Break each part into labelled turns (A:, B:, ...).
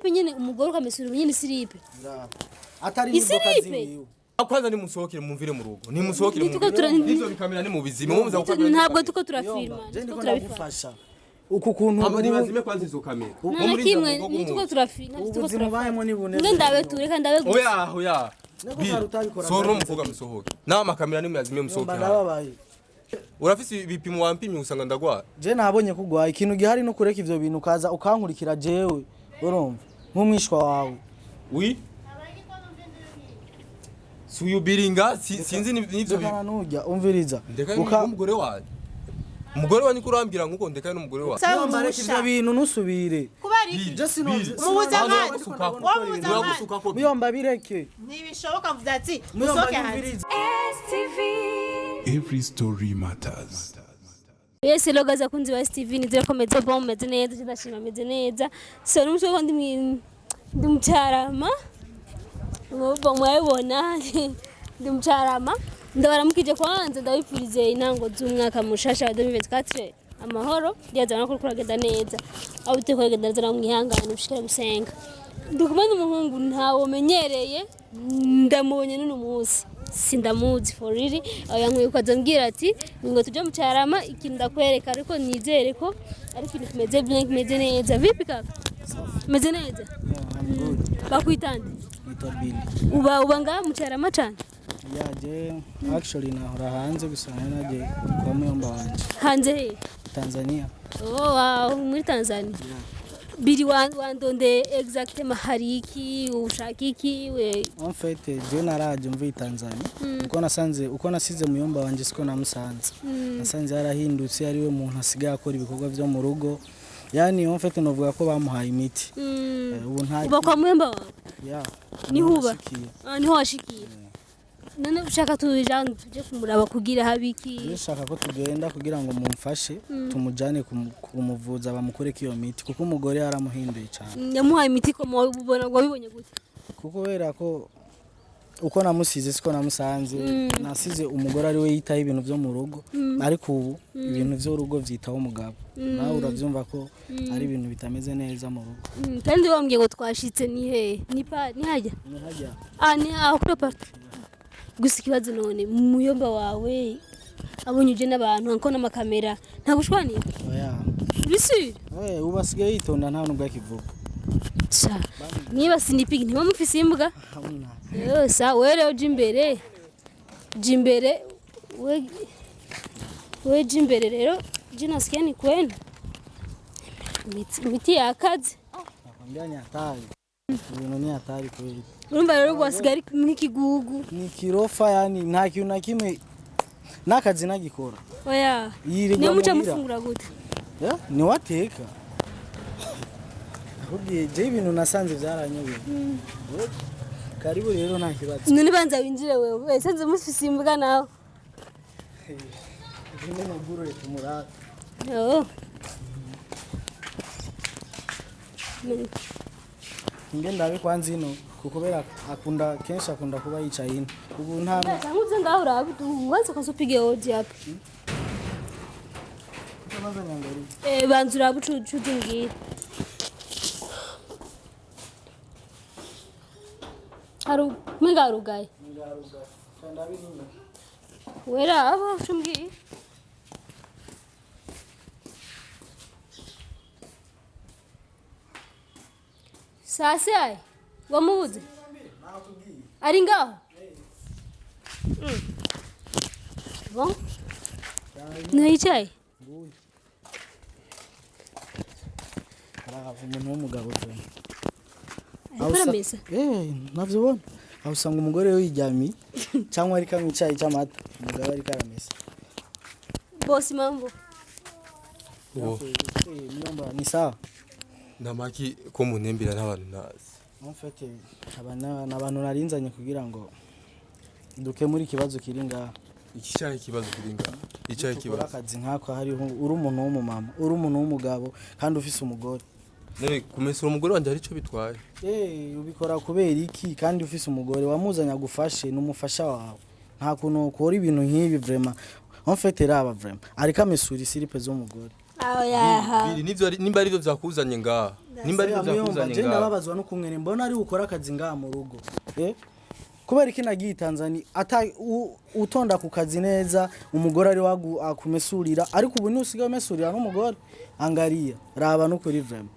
A: silipe nyene umugore ukamesura nyene silipe
B: atari ni bokazi wiwe
C: akwanza ni musohokere mumvire mu rugo ni musohokere nivyo bikamera ni mu bizima muza
A: gukamera ntabwo tuko turafirma
B: tuko turabifasha uku kuntu
C: amani bazime kwanza izo kamera
A: muri kimwe nituko turafirma
B: tuko turabayemo ni buneze
A: nge ndabe tureka ndabe
C: oya soro muvuga musohoke na makamera ni muyazime musohoke urafise ibipimo wampimye usanga ndagwa
B: je nabonye kugwa ikintu gihari no kureka ivyo bintu kaza ukankurikira jewe urumva nk'umwishwa wawe
C: wi suyubiringa sinzi nivyo
B: bikanujya umviriza
C: umugore wanjye umugore wanjye kurambira nguko ndeka n'umugore wawe
B: ntambareke ivyo bintu nusubire
D: je sinoze
B: muyomba bireke
D: ntibishoboka mvuze ati musoke hanze
E: Every story matters.
A: Yes, loga za kunzi wa STV nizira komeza bomb meze neza ndashima meze neza so n'umutwe ko ndi mcarama ngo mwabona ndi mcarama ndabaramukije kwanza ndabipfurize intango z'umwaka mushasha wa 2024 amahoro ryazana ko kuragenda neza aho uteko kugenda neza mwihangana ushikira gusenga ndikumana umuhungu ntawo menyereye ndamubonye n'uno munsi sindamuzi for really yankwiye ukazambwira ati ngo tuje mu cyarama ikintu ndakwereka ariko nizere ko ari ikintu kimeze blank meze neza vipi kaka meze neza bakwitande uba nga mu cyarama cyane
B: yaje actually nahora hanze gusana naje kwa muyomba wanje
A: hanze he
B: Tanzania
A: wow muri Tanzania biri wandonde exactement hariki ushakiki we
B: en fait je naraje mvi Tanzania uko nasize muyomba wanje siko namusanze nasanze yarahindutse ari we muntu asigaye akora ibikorwa byo mu rugo yani en fait novuga ko bamuhaye imiti
A: ubu nta uba kwa muyomba wawe nihuba niho washikiye none ushaka tujana tuje kumuraba kugira habiki
B: nshaka ko tugenda kugira ngo mumfashe tumujane kumuvuza bamukoreke iyo miti kuko umugore yaramuhinduye cyane
A: yamuhaye imiti ko mubona ngo bibonye gute
B: kuko wera ko uko namusize siko namusanze nasize umugore ari we yitaho ibintu byo mu rugo ariko ubu ibintu byo rugo vyitaho umugabo nawe uravyumva ko ari ibintu bitameze neza mu rugo
A: kandi bambwiye ngo twashitse ni he ni hajya ni aho kuri party gusa ikibazo none muyomba wawe abonye uje n'abantu anko n'amakamera nta bushwani
B: oya
A: bisi
B: ubasigaye yitonda nta nubwo akivuga
A: niba sinipigi ntiba mufise imbwa yose were uje imbere we jimbere rero jina skeni kwenu miti yakaze
B: nakwambia hatari ibintu ni hatari kweli
A: urumva rero gwasigari nk'ikigugu
B: ni kirofa yani nta kintu na kimwe nakazi nagikora
A: oya ni muca mufungura gute
B: ni wateka ahubwo je ibintu nasanze byaranyobeye karibu rero nta kibazo
A: none banza winjire wewe senze mufise imbwa nawe
B: Jimwe muguru tumurata Ingenda abe kwanza ino kukubera kenshi akunda kuba yicaye ino ubu nta
A: nkuze ngaho urabu wanze kasupige odi hapa
B: Kamaza nyangari
A: banzu urabu cudingira Haru mingarugaye
B: Kanda binini
A: Wera abo shumgi Sase ai wamuze ari ngaho Bon Naichai
B: umuntu w'umugabo cyane
A: Amesa
B: navyibona awusanga umugore we yijyami cyangwa ari kamwe icyayi cy'amata umugabo ari karamesa
A: bosi mambo
B: Miyomba ni sawa
C: namaki ko munembera n'abantu nazi
B: en fait abantu narinzanye kugira ngo duke muri kibazo kiringa
C: ikicaye kibazo kiringa icaye kibazo
B: akazi nkako hari uri umuntu w'umumama uri umuntu w'umugabo kandi ufise umugore
C: none kumesura umugore wanje ari cyo bitwaye
B: ubikora kubera iki kandi ufise umugore wamuzanya gufashe n'umufasha wawe nta kuntu ukora ibintu nk'ibi vraiment en fait raba vraiment ariko amesura isiripe zo mugore
A: yaha
C: biri nivyo nimba ari byo byakuzanye ngaha nimba ari
B: muyomba
C: kuzakuzanya
B: je
C: ngaha
B: ndababazwa no kumwene mbona ari ukora akazi ngaha mu rugo kubera iki nagiye Tanzania utonda ku kazi neza umugore ari akumesurira ariko ubu ni usigaye umesurira n'umugore angariya raba no kuri vrema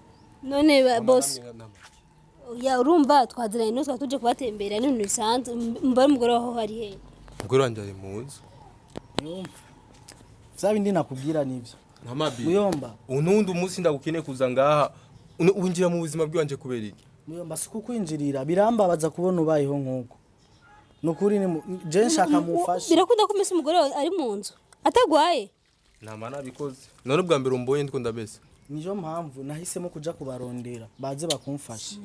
A: none boss ya urumva twaziranye no twatuje kubatembera n'ibintu bisanzwe mbara umugore waho hari he
C: umugore wanje ari muzi
B: Zabindi nakubwira nivyo
C: nkamabi
B: muyomba
C: unundi umunsi ndagukene kuza ngaha winjira mu buzima bwanje kubera iki
B: muyomba sikukwinjirira birambabaza kubona ubayeho nkuko nukuri ni je nshaka mufasha
A: birakunda ko mese umugore ari mu nzu atagwaye
C: namana bikoze none bwa mbere umboye ndiko ndabese
B: nijo mpamvu nahisemo kuja kubarondera baze bakumfasha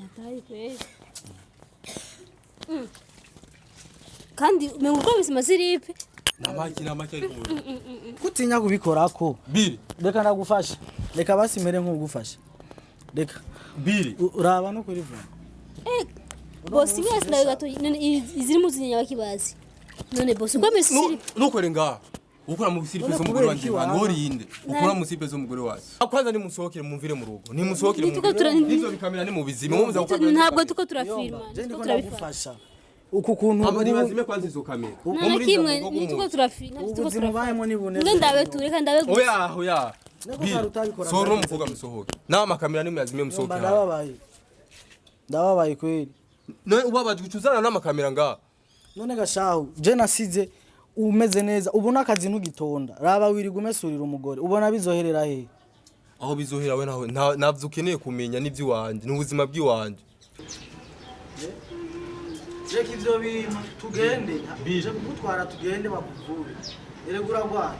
A: kandi mengo bisima ziripe
C: namaki ari kumwe
B: kutinya kubikorako
C: biri
B: reka nagufasha reka basimere nk'ugufasha reka
C: biri
B: uraba no kuri vuba
A: boss mwese nawe gato iziri mu zinya bakibazi none boss uko mese ziripe
C: nukore ngaha ukora mu bisiripe zo mugore wanje ngori yinde ukora mu siripe zo mugore wacu akwanza ni musohokere mumvire mu rugo ni musohokere mu rugo nizo bikamera ni mu bizima muza
A: gukamera ntabwo tuko turafirma
B: tuko turabifasha uku kuntu
C: abari bazime kwanza izo kamera
A: muri kimwe nituko turafirma
B: tuko turabayemo ni buneze
A: ndabe tureka ndabe
C: oya soro muvuga musohoke nawe makamera ni muyazime musohoke
B: ndababaye kweli
C: none ubabajwe ucuzana n'amakamera ngaha
B: none gashahu je nasize umeze neza ubona akazi ntugitonda raba wirigumesurira umugore ubona bizoherera he
C: aho bizohera we naho navyo ukeneye kumenya n'ivyo wanje n'ubuzima bw'iwanje
B: reka ivyo bintu tugende bije kugutwara tugende bakuvure eregura gwa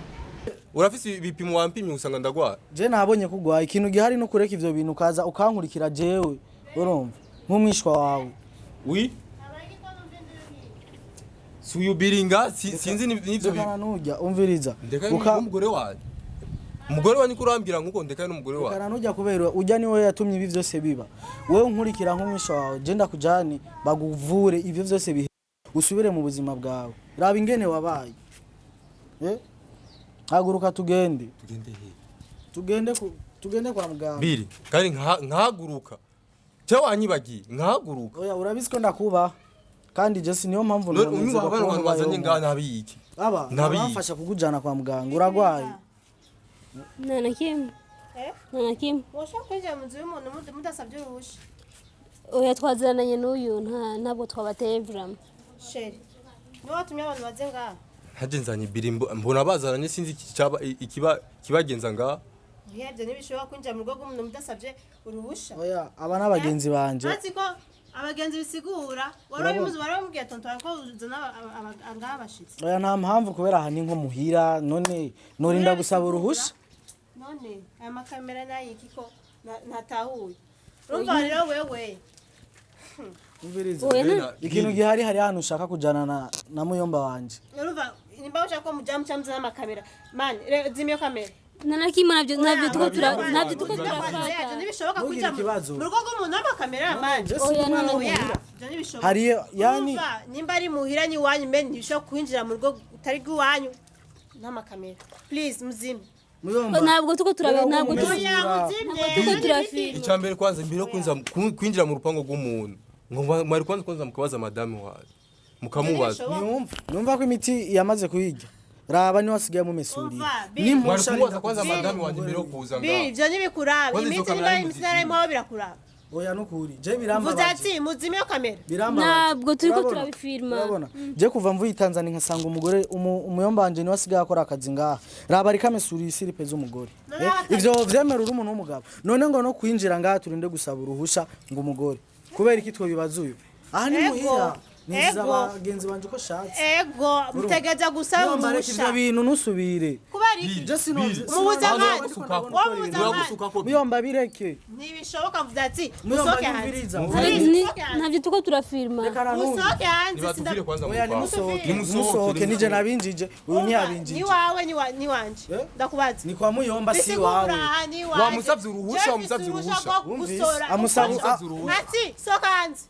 C: urafise ibipimo wampimye usanga ndagwara
B: je nabonye kugwa ikintu gihari no kureka ivyo bintu kaza ukankurikira jewe urumva nk'umwishwa wawe
C: wi suyubiringa sinzi n'ivyo
B: bikana nujya umviriza
C: umugore wawe umugore wanyu kurambira nkuko ndeka n'umugore wawe
B: kana nujya kubera ujya niwe yatumye ibi byose biba wewe nkurikira nk'umwisha wawe je ndakujani baguvure ivyo byose bihe usubire mu buzima bwawe raba ingene wabaye haguruka tugende tugende kwa muganga
C: biri kandi nkahaguruka cyo wanyibagiye nkahaguruka
B: oya urabizi ko ndakuba kandi je si niyo mpamvu
C: unyuba abantu bazanye ngaha nabiki
B: aba nabafasha kugujana kwa muganga uragwaye
A: nana kimwe
D: woshaka kwinjira mu nzu y'umuntu mudasabye uruhusha
A: oya twaziranye n'uyu ntabwo twabateye vraiment
D: sheri niwe watumye abantu baze ngaha
C: haje nzanye birimbo mbona bazaranye sinzi kibagenza ngaha
D: yebye nibishobora kwinjira mu rugo rw'umuntu mudasabye uruhusha
B: oya aba n'abagenzi banje
D: ko abagenzi bisigura warabimubwiye tonto ko uzana ngaha bashitse
B: oya nta mpamvu kubera aha ni nko muhira none norinda gusaba uruhusha
D: none aya makamera nayiki ko ntatahuye urumva rero wewe
B: umviriza ikintu gihari hari hano ushaka kujana na muyomba wanje
D: urumva nimba ushaka ko mujamu cyamza n'amakamera man zimiyo kamera
A: nana kimwe nabyo tuko turafata
D: nibishoboka kujya mu rugo rw'umuntu n'amakamera man
B: oya hari yani
D: nimba ari muhiranye wanyu mbe ntibishoboka kwinjira mu rugo utari rw'iwanyu n'amakamera please muzime
A: ntabwo tuko turafira
C: icyambere kwanza mbere yo kwinjira mu rupango rw'umuntu ngo mwari kwanza mukabaza madame wawe mukamubaza
B: numva ko imiti yamaze kuyijya raba ni wasigaye mu mesuri
C: nimpusha kwanza kwanza madame wanje mbere yo kuza ngaho
D: bivyo nibikuraba imiti niba imisinarimo birakuraba
B: oya nukuri je biramba
D: vuza ati muzime yo kamera
A: ntabwo turiko turabifirma
B: urabona je kuva mvuye Tanzania nkasanga umugore umuyomba wanje ni wasigaye akora akazi ngaha raba ari kamesuri isiripe z'umugore ivyo vyemera uri umuntu w'umugabo none ngo no kwinjira ngaha turinde gusaba uruhusha ngo umugore kubera iki twe bibazuye aha ni muhira niza abagenzi banje ko shatse
D: ego mutegeza gusaba
B: uruhusha ivyo bintu nusubire
D: kubera iki
B: je sinovye muyomba bireke
D: ntibishoboka vuza ati
B: musoke hanze
A: ntabyo tuko turafirma
D: musoke hanze
C: sinda kwanza
B: musoke nije nabinjije uyu ntiyabinjije
D: ni wawe ni wanje ndakubaza
B: ni kwa muyomba si wawe
C: wamusavye uruhusha
B: amusabu
D: ati soka hanze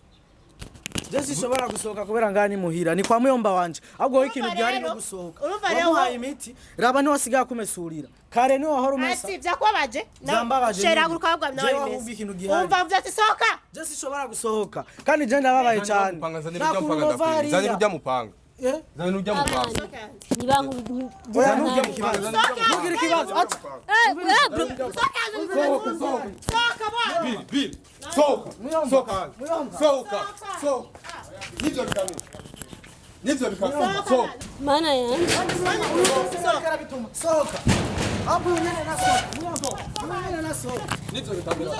B: Jesi shobora gusohoka kubera ngani muhira ni kwa muyomba wanje ahubwo ikintu byari no gusohoka wamuhaye imiti raba ni wasigaye kumesurira kare ni wahora umesa
D: Asi byakubabaje.
B: Zambabaje
D: Shera guruka bwa nawe
B: Jewe ahubwo
D: Mesa.
B: ikintu gihari.
D: Umva mvya ati soka.
B: je sinshobora gusohoka kandi je ndababaye cyane
C: zani rujya mupanga
B: eh
C: zani rujya mupanga
A: nibangu
B: oya ntujya mu kibazo ntugira ikibazo ati
D: Soka bwana.
C: bil soka soka soka soka nivyo bikamera soka
A: mana yanjye
B: sohoka abu nyene nasohoka
C: nivyo bikamera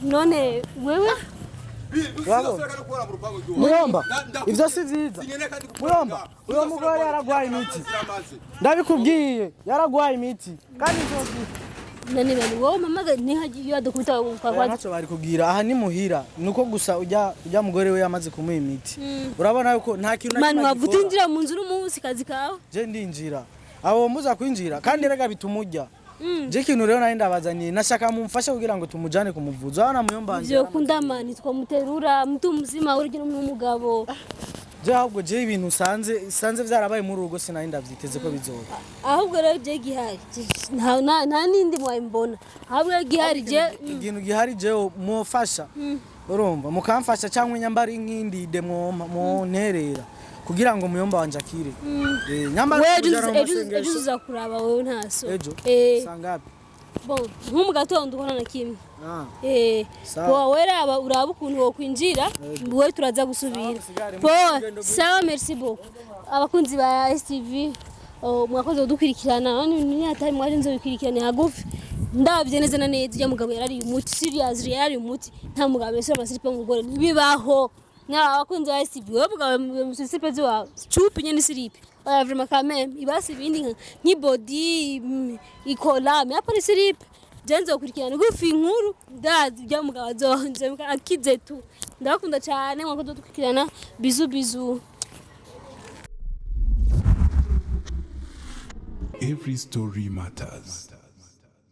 A: none wewe
B: muyomba ivyo si vyiza muyomba uyo mugore yaragwaye imiti ndabikubwiye yaragwaye imiti kandi
A: nani bani wowe mamaga nihagiye adukubita ukakwaza
B: ntacyo bari kubwira aha ni muhira nuko gusa ujya mugore we yamaze kumuha imiti urabona yuko nta kintu
A: manu wavuta injira mu nzu n'umunsi kazi kawe
B: je ndinjira abo muza kwinjira kandi rega bitumujya je ikintu rero nari ndabazaniye nashaka mumfashe kugira ngo tumujane kumuvuza abana muyombanje
A: byo kundamani twamuterura mtu muzima urugero n'umugabo
B: je ahubwo je ibintu sanze vyarabaye muri urugo sinari ndavyiteze ko bizoba
A: ahubwo rero je gihari nta nindi mwayimbona ahubwo gihari je
B: ikintu gihari je mufasha urumva mukamfasha cyangwa inyambari nkindi de nterera kugira ngo muyomba wanje akire nyambari
A: ejo uzakuraba wewe ntaso
B: ejo sangapi
A: bon nko mu gatondo ukora na kimwe wowe raba uraba ukuntu wokwinjira wowe turaza gusubira sawa merci beaucoup abakunzi ba STV mwakoze kudukurikirana ni atari mwaje nzobikurikirana hagufi ndabye neza na neza ujya mugabo yarari umuti serious yari umuti nta mugabo wese amasiripe ngugore nibibaho na abakunzi ba STV wowe mugabo musiripe ziwa chupi nyene siripe vraiment quand même ibasi bindi nki body ikolame apa siripe jenzo kurikirana gufi inkuru ndazi ujya mugabo azonje akize tu ndakunda cyane mwakoze kudukurikirana bizu
E: Every story matters.